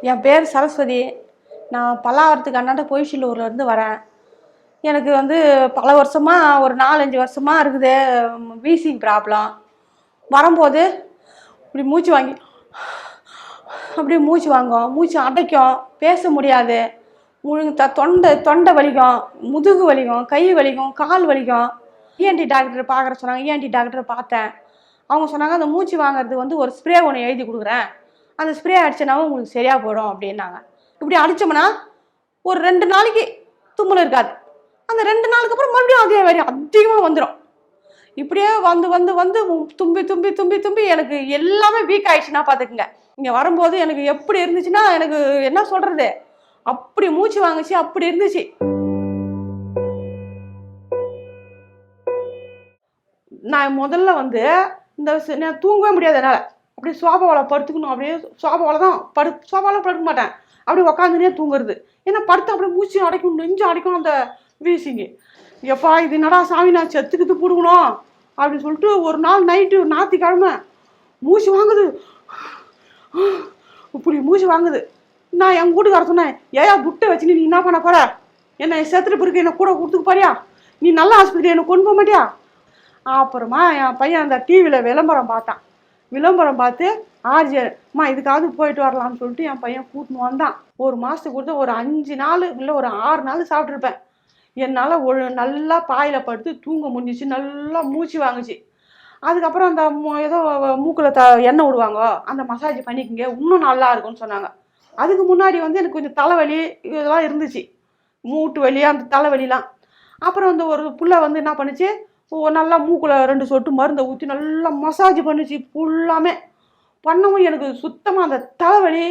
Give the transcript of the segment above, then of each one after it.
என் பேர் சரஸ்வதி. நான் பல்லாவரத்துக்கு அண்ணாண்ட பொய்சிலூர்லேருந்து வரேன். எனக்கு வந்து பல வருஷமாக ஒரு 4-5 வருஷமாக இருக்குது வீசிங் ப்ராப்ளம். வரும்போது இப்படி மூச்சு வாங்கி அப்படியே மூச்சு வாங்கும், மூச்சு அடைக்கும், பேச முடியாது, தொண்டை வலிக்கும், முதுகு வலிக்கும், கை வலிக்கும், கால் வலிக்கும். இஎன்டி டாக்டர் பார்க்குற சொன்னாங்க. இஎன்டி டாக்டர் பார்த்தேன். அவங்க சொன்னாங்க அந்த மூச்சு வாங்குறது வந்து ஒரு ஸ்ப்ரே ஒன்று எழுதி கொடுக்குறேன், அந்த ஸ்ப்ரே அடிச்சனாவும் உங்களுக்கு சரியாக போயிடும் அப்படின்னாங்க. இப்படி அடித்தோம்னா ஒரு 2 நாளைக்கு தும்மல் இருக்காது. அந்த 2 நாளுக்கு அப்புறம் மறுபடியும் அதே மாதிரி அதிகமாக வந்துடும். இப்படியே வந்து வந்து வந்து தும்பி தும்பி தும்பி தும்பி எனக்கு எல்லாமே வீக் ஆயிடுச்சுன்னா பார்த்துக்குங்க. இங்கே வரும்போது எனக்கு எப்படி இருந்துச்சுன்னா, எனக்கு என்ன சொல்கிறது, அப்படி மூச்சு வாங்குச்சு, அப்படி இருந்துச்சு. நான் முதல்ல வந்து நான் தூங்கவே முடியாது என்னால். அப்படியே சோபாவில் படுத்துக்கணும், அப்படியே சோபாவில் தான் சோபாவில் படுக்க மாட்டேன், அப்படியே உக்காந்துனே தூங்குறது. ஏன்னா படுத்து அப்படியே மூச்சு அடைக்கணும், நெஞ்சு அடைக்கணும் அந்த வீசிங்க. எப்பா இது என்னடா சாமி, நான் செத்துக்கிட்டு போடுக்கணும் அப்படின்னு சொல்லிட்டு ஒரு நாள் நைட்டு ஞாயிற்றுக்கிழமை மூச்சு வாங்குது, இப்படி மூச்சு வாங்குது. நான் என் வீட்டுக்கார சொன்னேன், ஏயா புட்டை வச்சுன்னு நீ என்ன பண்ண போற, என்னை செத்துட்டு பிறகு என்னை கூட கொடுத்துக்க போறியா, நீ நல்ல ஆஸ்பத்திரி என்னை கொண்டு போக மாட்டியா. அப்புறமா என் பையன் அந்த டிவியில் விளம்பரம் பார்த்தான். விளம்பரம் பார்த்து RJR இதுக்காவது போயிட்டு வரலாம்னு சொல்லிட்டு என் பையன் கூட்டின்னு வந்தான். ஒரு மாதத்துக்கு கொடுத்து ஒரு 5 நாள் இல்லை ஒரு 6 நாள் சாப்பிட்ருப்பேன். என்னால் நல்லா பாயில் படுத்து தூங்க முடிஞ்சிச்சு, நல்லா மூச்சு வாங்குச்சு. அதுக்கப்புறம் அந்த ஏதோ மூக்கில் எண்ணெய் விடுவாங்க, அந்த மசாஜ் பண்ணிக்கங்க, இன்னும் நல்லா இருக்கும்னு சொன்னாங்க. அதுக்கு முன்னாடி வந்து எனக்கு கொஞ்சம் தலைவலி இதெல்லாம் இருந்துச்சு, மூட்டு வலி, அந்த தலைவலிலாம். அப்புறம் வந்து ஒரு புள்ள வந்து என்ன பண்ணுச்சு, நல்லா மூக்கில் 2 சொட்டு மருந்தை ஊற்றி நல்லா மசாஜ் பண்ணிச்சு. ஃபுல்லாமே பண்ணவும் எனக்கு சுத்தமாக அந்த தலைவலி,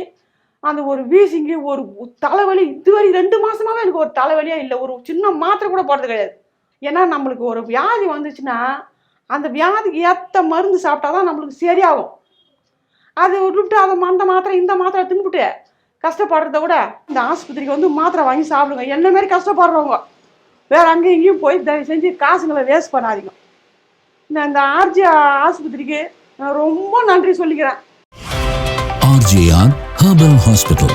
அந்த ஒரு வீசிங்கி, ஒரு தலைவலி இதுவரை 2 மாதமாகவே எனக்கு ஒரு தலைவலியாக இல்லை. ஒரு சின்ன மாத்திரை கூட போடுறது கிடையாது. ஏன்னா நம்மளுக்கு ஒரு வியாதி வந்துச்சுன்னா அந்த வியாதிக்கு ஏற்ற மருந்து சாப்பிட்டா தான் நம்மளுக்கு சரியாகும். அது விட்டுவிட்டு அதை அந்த மாத்திரை இந்த மாத்திரை தின்னுபிட்டு கஷ்டப்படுறத விட இந்த ஆஸ்பத்திரிக்கு வந்து மாத்திரை வாங்கி சாப்பிடுங்க. என்ன மாரி கஷ்டப்படுறவங்க வேற அங்கேயும் இங்கேயும் போய் தயவு செஞ்சு காசுங்களை வேஸ்ட் பண்ணாதீங்க. இந்த RJR ஆஸ்பத்திரிக்கு நான் ரொம்ப நன்றி சொல்லிக்கிறேன். RJR Herbal Hospital.